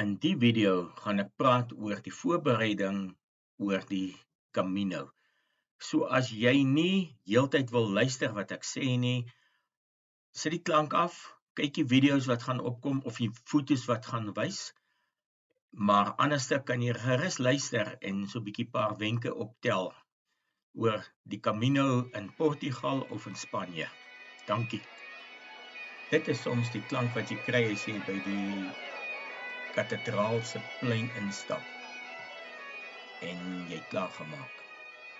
In die video gaan ek praat oor die voorbereiding oor die Camino. So as jy nie heeltyd wil luister wat ek sê nie, sit die klank af, kyk die video's wat gaan opkom of die foto's wat gaan wys, maar anderste kan jy gerus luister en so 'n bietjie paar wenke optel oor die Camino in Portugal of in Spanje. Dankie. Dit is soms die klank wat jy kry as jy by die kathedraal se plein instap en jy het klaar gemaak.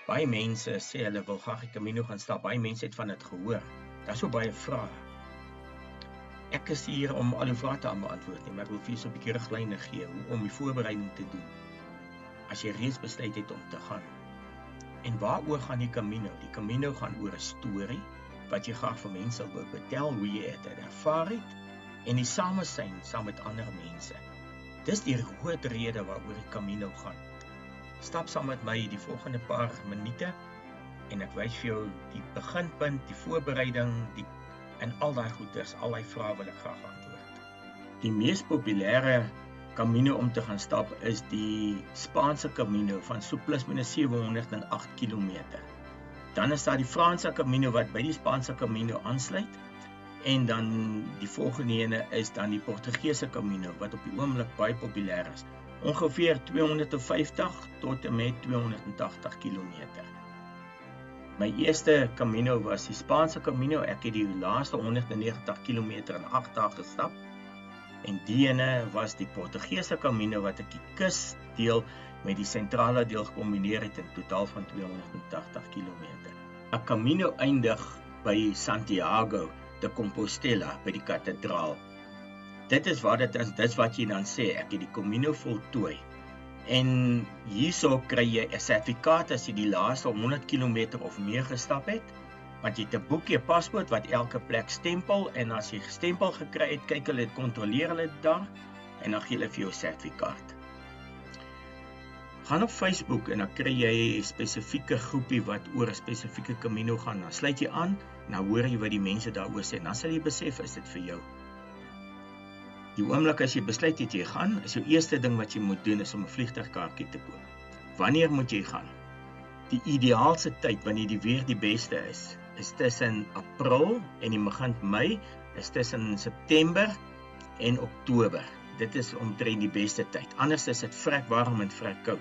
Baie mense sê hulle wil graag die Camino gaan stap. Baie mense het van dit gehoor. Daar's so baie vrae. Ek is hier om al die vrae te beantwoord nie, maar ek wil vir jou so 'n bietjie riglyne gee hoe om die voorbereiding te doen as jy reeds besluit het om te gaan. En waaroor gaan die Camino? Die Camino gaan oor 'n storie wat jy graag vir mense wil vertel hoe jy dit ervaar het en die samesyn saam met ander mense. Dis die groot rede waaroor die Camino gaan. Stap saam met my die volgende paar minute en ek wys vir jou die beginpunt, die voorbereiding, en al daai goeders, al daai vrae wil ek graag antwoord. Die mees populêre Camino om te gaan stap is die Spaanse Camino van so plus minus 708 km. Dan is daar die Franse Camino wat by die Spaanse Camino aansluit. En dan die volgende ene is dan die Portugese Camino wat op die oomblik baie populêr is. Ongeveer 250 tot en met 280 km. My eerste Camino was die Spaanse Camino. Ek het die laaste 190 km in 8 dae gestap. En die ene was die Portugese Camino wat ek die kus deel met die sentrale deel gekombineer het in totaal van 280 km. 'n Camino eindig by Santiago de Compostela by die kathedraal. Dit is wat dit is, dis wat jy dan sê, ek het die Camino voltooi. En hierso kry jy 'n sertifikaat as jy die laaste 100 km of meer gestap het, want jy het 'n boekie, 'n paspoort wat elke plek stempel, en as jy gestempel gekry het, kyk hulle dit, kontroleer hulle dit daar, en dan gee hulle vir jou 'n sertifikaat. Gaan op Facebook en dan kry jy 'n spesifieke groepie wat oor 'n spesifieke Camino gaan. Dan sluit jy aan, en dan hoor jy wat die mense daaroor sê. Dan sal jy besef, is dit vir jou. Die oomblik as jy besluit het jy gaan, is jou eerste ding wat jy moet doen is om 'n vliegtuigkaartjie te koop. Wanneer moet jy gaan? Die ideaalste tyd wanneer die weer die beste is tussen April en die begin Mei, is tussen September en Oktober. Dit is omtrent die beste tyd. Anders is dit vrek warm en vrek koud.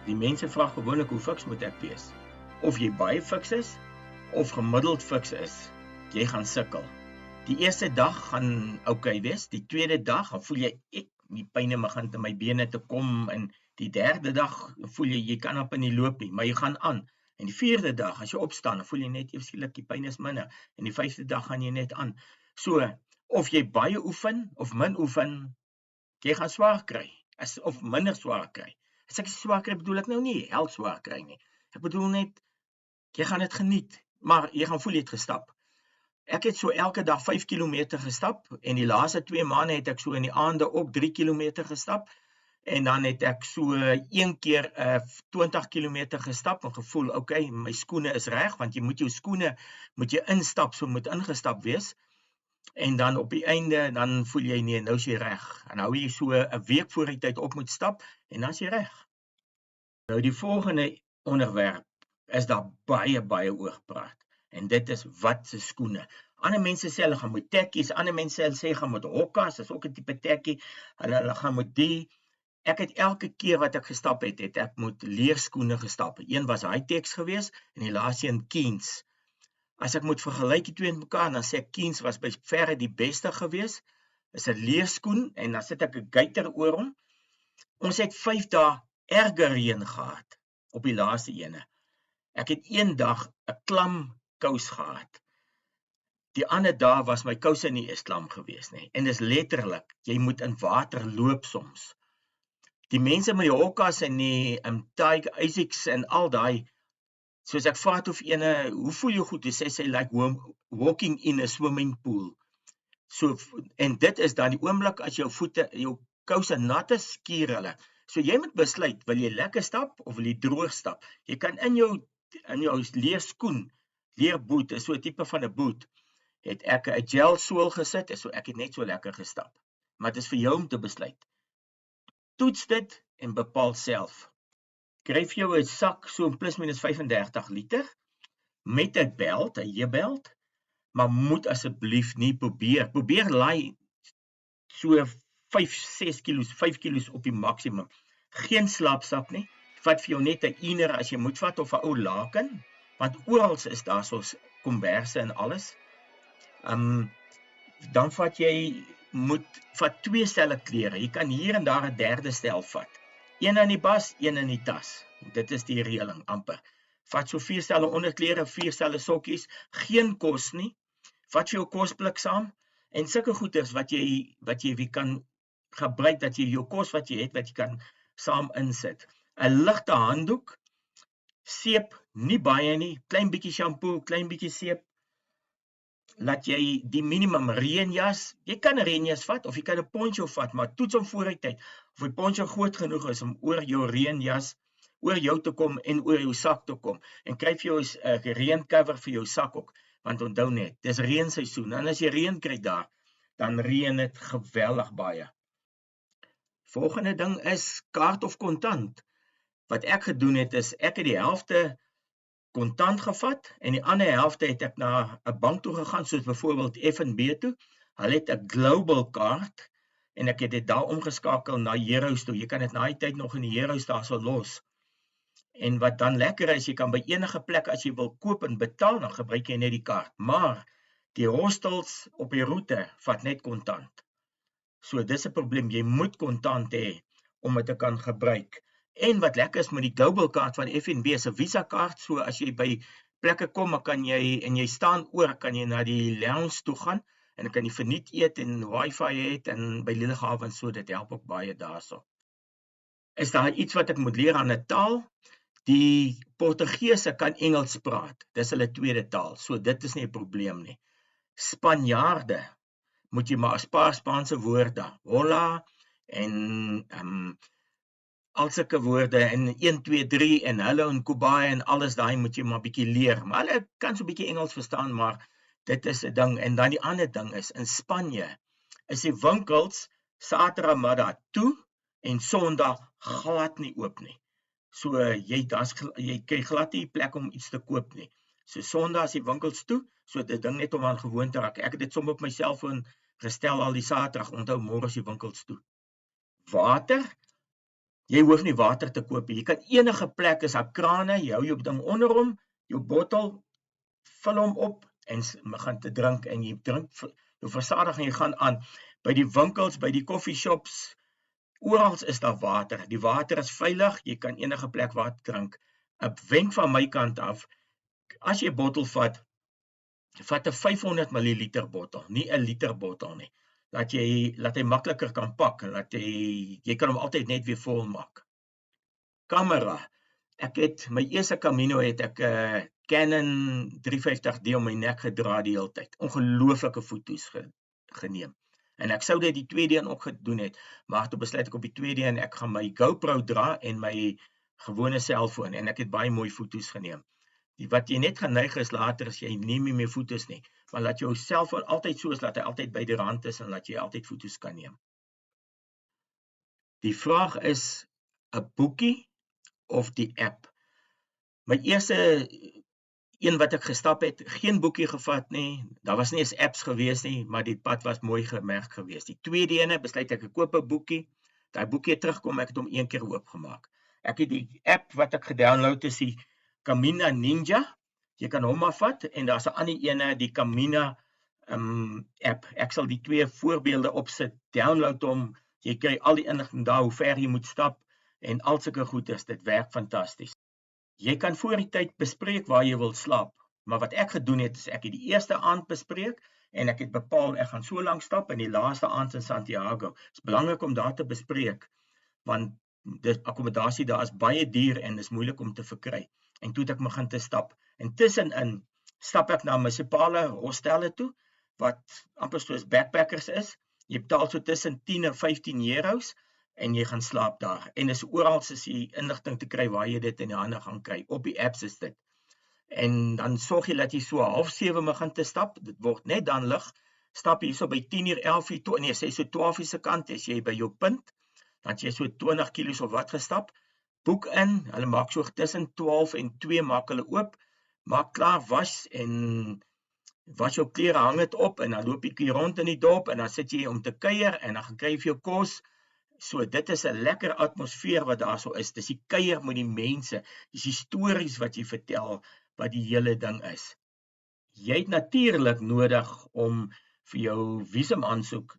Die mense vra gewoonlik hoe fiks moet ek wees? Of jy baie fiks is, of gemiddeld fiks is, jy gaan sukkel. Die eerste dag gaan oukei wees, die tweede dag dan voel jy die pynne begin in my bene te kom, en die derde dag voel jy kan op nie loop nie, maar jy gaan aan. En die vierde dag, as jy opstaan, dan voel jy net skielik die pyn is minder, en die vyfde dag gaan jy net aan. So, of jy baie oefen, of min oefen, jy gaan swaar kry, of minder swaar kry. As ek swaar kry, bedoel ek nou nie hel swaar kry nie. Ek bedoel net, jy gaan dit geniet, maar jy gaan voel jy het gestap. Ek het so elke dag 5 km gestap, en die laaste 2 maande het ek so in die aande ook 3 km gestap, en dan het ek so een keer 20 km gestap, en gevoel, okay, my skoene is reg, want jy moet jou skoene, moet jy instap, so moet ingestap wees, en dan op die einde, dan voel jy nee, nou is jy reg, en hou jy so 'n week voor die tyd op moet stap, en dan is jy reg. Nou die volgende onderwerp, is daar baie oor gepraat, en dit is wat se skoene. Ander mense sê hulle gaan met tekkies, ander mense sê gaan met hokkas, is ook 'n tipe tekkie, hulle gaan met die. Ek het elke keer wat ek gestap het ek met leerskoene gestap. Een was Hi-Tex geweest, en die laaste een Keens. As ek moet vergelyk die twee met mekaar, dan sê ek Keens was by verre die beste geweest, is 'n leerskoen, en dan sit ek 'n gaiter oor hom. Ons het 5 dae erger reën gehad, op die laaste ene. Ek het een dag 'n klam kous gehad. Die ander dag was my kouse nie eens klam geweest nie. En dis letterlik, jy moet in water loop soms. Die mense met die hokkas en die Tiger Asics en al daai, soos ek vra of ene, hoe voel jy goed? Sy sê like walking in a swimming pool. So, en dit is dan die oomblik as jou voete, jou kouse nat is, skuur hulle. So jy moet besluit, wil jy lekker stap of wil jy droog stap? Jy kan in jou leerskoen leerboot, is so 'n tipe van 'n boot, het ek 'n gel sool gesit, en so ek het net so lekker gestap. Maar dit is vir jou om te besluit. Toets dit en bepaal self. Kry vir jou 'n sak so plus minus 35 liter, met 'n belt, 'n J-belt, maar moet asseblief nie probeer laai so 5 kilos op die maksimum. Geen slaapsak nie, vat vir jou net 'n iener as jy moet vat, of 'n ou laken, want oral is daar soos komberse en alles. Dan vat 2 stelle klere, jy kan hier en daar 'n derde stel vat. Een in die bas, een in die tas. Dit is die reëling amper. Vat so 4 stelle onderklere, 4 stelle sokkies, geen kos nie. Vat vir jou kosblik saam, en sulke goeders wat jy kan gebruik, dat jy jou kos wat jy het, wat jy kan saam insit. 'n Ligte handdoek, seep, nie baie nie, klein bietjie shampoo, klein bietjie seep. Laat jy die minimum reënjas, jy kan 'n reënjas vat, of jy kan 'n poncho vat, maar toets hom voor die tyd, of die poncho groot genoeg is om oor jou reënjas, oor jou te kom en oor jou sak te kom, en kry vir jou 'n reëncover vir jou sak ook, want onthou net, dis reënseisoen, en as jy reën kry daar, dan reën dit geweldig baie. Volgende ding is kaart of kontant. Wat ek gedoen het is, ek het die helfte kontant gevat, en die ander helfte het ek na 'n bank toe gegaan, soos byvoorbeeld FNB toe. Hulle het 'n global kaart, en ek het dit daar omgeskakel na Heroes toe. Jy kan dit na die tyd nog in die Heroes daar so los. En wat dan lekker is, jy kan by enige plek, as jy wil koop en betaal, dan gebruik jy net die kaart. Maar die hostels op die roete vat net kontant. So dis 'n probleem, jy moet kontant hê om dit te kan gebruik. En wat lekker is met die global kaart van FNB, se Visa kaart, so as jy by plekke kom, kan jy staan oor, kan jy na die lounge toe gaan, en dan kan jy verniet eet en wifi het, en by Lillehaven, so dit help ook baie daarso. Is daar iets wat ek moet leer aan 'n taal? Die Portugese kan Engels praat, dis hulle tweede taal, so dit is nie 'n probleem nie. Spanjaarde, moet jy maar 'n paar Spaanse woorde, hola, en al sulke woorde, en 1, 2, 3, en hallo, en kubai, en alles daai moet jy maar bietjie leer, maar hulle kan so bietjie Engels verstaan, maar dit is 'n ding. En dan die ander ding is, in Spanje, is die winkels Saterdagmiddag toe, en Sondag glad nie oop nie. So, jy kry glad nie plek om iets te koop nie. So, Sondag is die winkels toe, so dit ding net om aan gewoon te raak. Ek het dit sommer op my selfoon gestel al die Saterdag, onthou môre is die winkels toe. Water, jy hoef nie water te koop, jy kan enige plek, is daar krane, jy hou jou ding onder hom, jou bottel, vul hom op, en gaan te drink, en jy drink, jou versadig, en jy gaan aan. By die winkels, by die coffeeshops, oral is daar water, die water is veilig, jy kan enige plek water drink. 'n wenk van my kant af, as jy bottel vat 'n 500 ml bottel, nie 'n liter bottel nie, laat hy makliker kan pak, en jy kan hom altyd net weer vol maak. Kamera, ek het, my eerste Camino het ek 'n Canon 350D om my nek gedra die hele tyd, ongelooflike foto's geneem. En ek sou dit die tweede een ook gedoen het, maar toe besluit ek op die tweede een, ek gaan my GoPro dra en my gewone selfoon, en ek het baie mooi foto's geneem. Wat jy net geneig is later, as jy neem nie meer foto's nie, maar laat jou selfoon altyd so is, laat hy altyd by die rand is, en laat jy altyd foto's kan neem. Die vraag is, 'n boekie of die app? My eerste een wat ek gestap het, geen boekie gevat nie, daar was nie eens apps gewees nie, maar die pad was mooi gemerk gewees. Die tweede ene, besluit ek koop 'n boekie, daai boekie het terugkom, ek het hom een keer oopgemaak. Ek het die app wat ek gedownload is die Camina Ninja, jy kan hom maar vat, en daar's 'n ander ene, die Camina app. Ek sal die twee voorbeelde opsit, download hom, jy kry al die inligting daar, hoe ver jy moet stap, en al sulke goeders, dit werk fantasties. Jy kan voor die tyd bespreek waar jy wil slaap, maar wat ek gedoen het, is ek het die eerste aand bespreek, en ek het bepaal, ek gaan so lank stap, en die laaste aand in Santiago. Het is belangrik om daar te bespreek, want die akkommodasie daar is baie duur, en is moeilik om te verkry. En toe het ek begin te stap, en tussenin stap ek na munisipale hostelle toe, wat amper soos backpackers is, jy betaal so tussen 10 en 15 euros, en jy gaan slaap daar, en is oral is die inligting te kry waar jy dit in die hande gaan kry, op die apps is dit. en dan sorg jy dat jy so 6:30 begin te stap, dit word net dan lig, stap jy so by 10:00, 11:00, nee, sê so 12:00 se kant, as jy by jou punt, dan jy so 20 kilos of wat gestap, boek in, hulle maak so tussen 12 en 2 maak hulle oop, maak klaar, was jou klere, hang het op, en dan loop jy rond in die dorp, en dan sit jy om te kuier, en dan gaan kry jy vir jou kos, so dit is 'n lekker atmosfeer wat daar so is, dis die kuier met die mense, dis die stories wat jy vertel, wat die hele ding is. Jy het natuurlik nodig om vir jou visum aansoek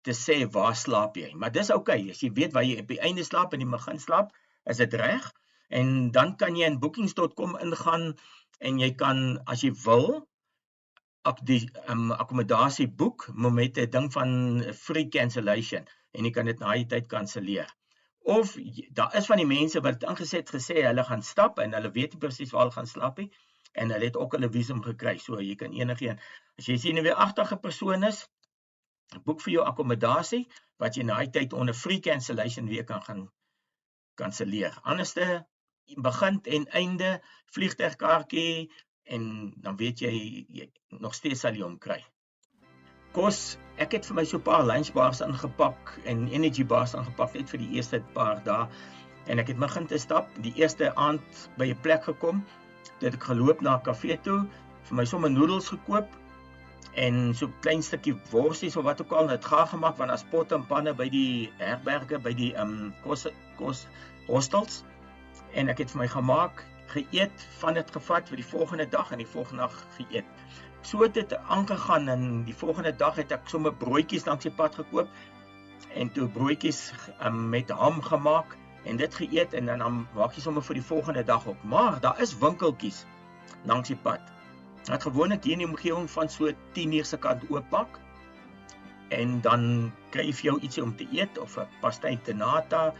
te sê waar slaap jy, maar dis okay, as jy weet waar jy op die einde slaap en die begin slaap, is dit reg, en dan kan jy in bookings.com ingaan, en jy kan, as jy wil, akkommodasie boek, met 'n ding van free cancellation, en jy kan dit na die tyd kanselleer. Of, daar is van die mense wat het ingeset gesê, hulle gaan stap, en hulle weet nie presies waar hulle gaan slaap nie, en hulle het ook hulle visum gekry, so jy kan enigeen, as jy sien 'n weeragtige persoon is, boek vir jou akkommodasie, wat jy na die tyd onder free cancellation weer kan gaan kanselleer. Anderste, begin en einde, vliegtuigkaartjie, en dan weet jy, nog steeds sal jy hom kry. Kos, ek het vir my so 'n paar lunchbars aangepak, en energy bars aangepak, net vir die eerste paar dae, en ek het begin te stap, die eerste aand by 'n plek gekom, het ek geloop na 'n kafee toe, vir my sommer noedels gekoop, en so 'n klein stukkie worsies of wat ook al, het gaar gemaak, want as potte en panne by die herberge, by die kos hostels, en ek het vir my gemaak, geëet, van dit gevat vir die volgende dag, en die volgende dag geëet. So het dit aangegaan, en die volgende dag het ek sommer broodjies langs die pad gekoop, en toe broodjies met ham gemaak, en dit geëet, en dan maak jy sommer vir die volgende dag ook. Maar daar is winkeltjies langs die pad, wat gewoonlik hier in die omgewing van so 10:00 se kant ooppak, en dan kry jy vir jou ietsie om te eet, of 'n pastei de nata,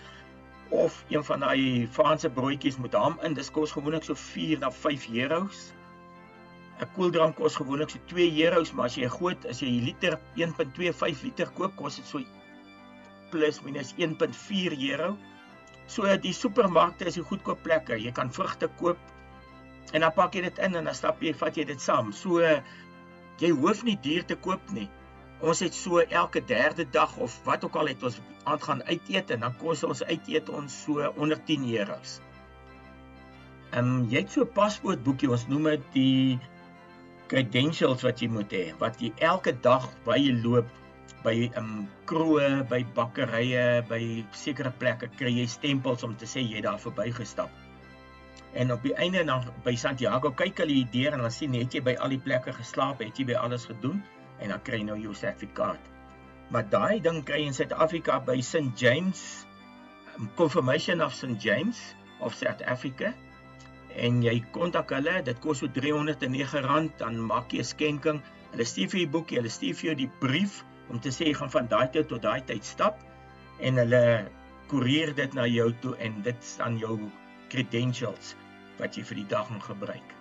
of een van die Franse broodjies met ham in, dis kos gewoonlik so 4 na 5 euros. 'n Koeldrank kos gewoonlik so 2 euros, maar as jy 'n liter, 1.25 liter koop, kos dit so plus minus 1.4 euro. So die supermarkte is die goedkoop plekke, jy kan vrugte koop, en dan pak jy dit in, en dan vat jy dit saam. So, jy hoef nie duur te koop nie. Ons het so elke derde dag, of wat ook al, het ons aand gaan uiteet, en dan kos ons uiteet ons so onder 10 euros. Jy het so 'n paspoortboekie, ons noem dit die credentials wat jy moet hê, wat jy elke dag waar jy loop, by kroë, by bakkerye, by sekere plekke, kry jy stempels om te sê jy daar verbygestap. En op die einde dan by Santiago kyk hulle hier deur, en dan sien, het jy by al die plekke geslaap, het jy by alles gedoen, en dan kry jy nou jou sertifikaat. Maar daai ding kry jy in Suid-Afrika by St. James, Confirmation of St. James of South Africa, en jy kontak hulle, dit kos so R309, dan maak jy 'n skenking, hulle stuur vir jou boekie, hulle stuur vir jou die brief, om te sê jy gaan van daai tyd tot daai tyd stap, en hulle koerier dit na jou toe, en dit staan jou credentials, wat jy vir die dag gaan gebruik.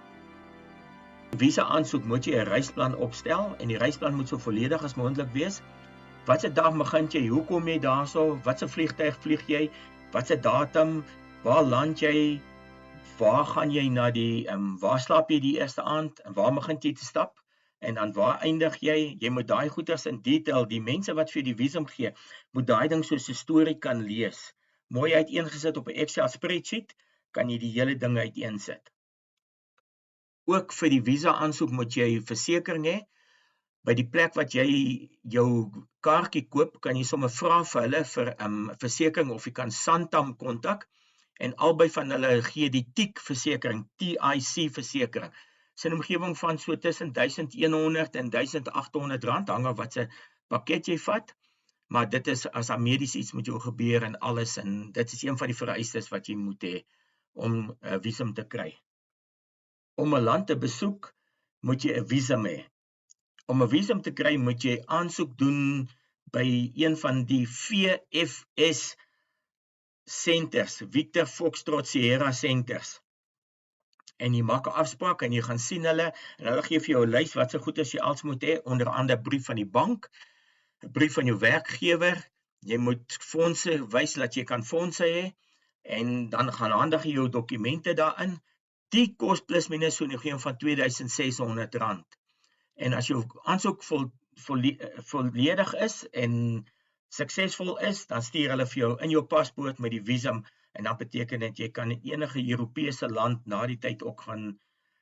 Visa aansoek moet jy 'n reisplan opstel, en die reisplan moet so volledig as moontlik wees. Wat se dag begin jy, hoe kom jy daarso, wat se vliegtuig vlieg jy, wat se datum, waar land jy, waar gaan jy na die, waar slaap jy die eerste aand, en waar begin jy te stap, en dan waar eindig jy, jy moet daai goeders in detail, die mense wat vir die visum gee, moet daai ding soos 'n storie kan lees, mooi uiteengesit op 'n Excel spreadsheet, kan jy die hele ding uiteensit. Ook vir die visa aansoek moet jy versekering hê, by die plek wat jy jou kaartjie koop, kan jy sommer vra vir hulle vir versekering, of jy kan Santam kontak, en albei van hulle gee die TIC versekering, TIC versekering. Dis 'n omgewing van so tussen 1100 en 1800 rand, hang af wat se pakket jy vat, maar dit is as daar medies iets met jou gebeur en alles, en dit is een van die vereistes wat jy moet hê om 'n visum te kry. Om 'n land te besoek, moet jy 'n visum hê. Om 'n visum te kry, moet jy aansoek doen by een van die VFS centers, Victor Foxtrot Sierra centers. En jy maak 'n afspraak, en jy gaan sien hulle, en hulle gee vir jou 'n lys wat se goeders jy als moet hê, onder andere 'n brief van die bank, 'n brief van jou werkgewer, jy moet fondse wys dat jy kan fondse hê, en dan gaan handig jy jou dokumente daarin, Die kos plus minus so nie van R2600. En as jou aansoek volledig is en suksesvol is, dan stuur hulle vir jou in jou paspoort met die visum, en dan beteken dit jy kan in enige Europese land na die tyd ook gaan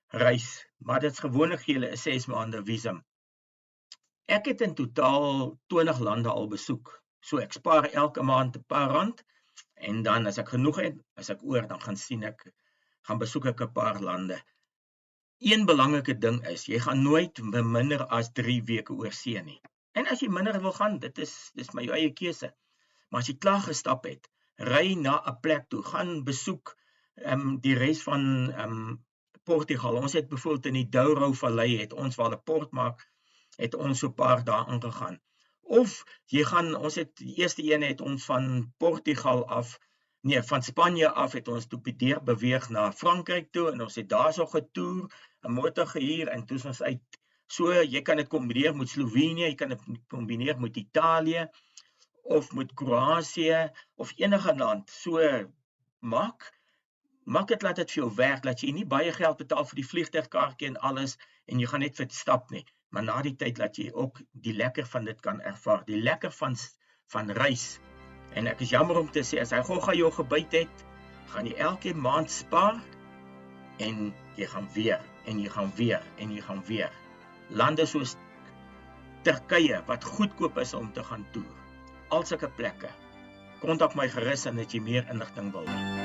reis, maar dit is gewoonlik gee hulle 'n 6 maande visum. Ek het in totaal 20 lande al besoek, so ek spaar elke maand 'n paar rand, en dan as ek genoeg het, as ek oor, dan gaan besoek ek 'n paar lande. Een belangrike ding is, jy gaan nooit minder as 3 weke oor see nie. En as jy minder wil gaan, dis maar jou eie keuse. Maar as jy klaar gestap het, ry na 'n plek toe, gaan besoek die res van Portugal. Ons het byvoorbeeld in die Douro Vallei, het ons waar 'n port maak, het ons so 'n paar dae aangegaan. Of jy gaan, ons het die eerste een het ons van Portugal af, van Spanje af het ons toe beweeg na Frankryk toe, en ons het daar so getoer, 'n motor gehuur, en toe is ons uit. So, jy kan dit kombineer met Slovenië, jy kan dit kombineer met Italië, of met Kroatië, of enige land. So, maak dit, laat dit vir jou werk, dat jy nie baie geld betaal vir die vliegtuigkaartjie en alles, en jy gaan net vir stap nie. Maar na die tyd laat jy ook die lekker van dit kan ervaar, die lekker van reis. En ek is jammer om te sê, as hy gogga jou gebyt het, gaan jy elke maand spaar, en jy gaan weer, en jy gaan weer, en jy gaan weer. Lande soos Turkye, wat goedkoop is om te gaan toer. Al sulke plekke. Kontak my gerus en as jy meer inligting wil hê.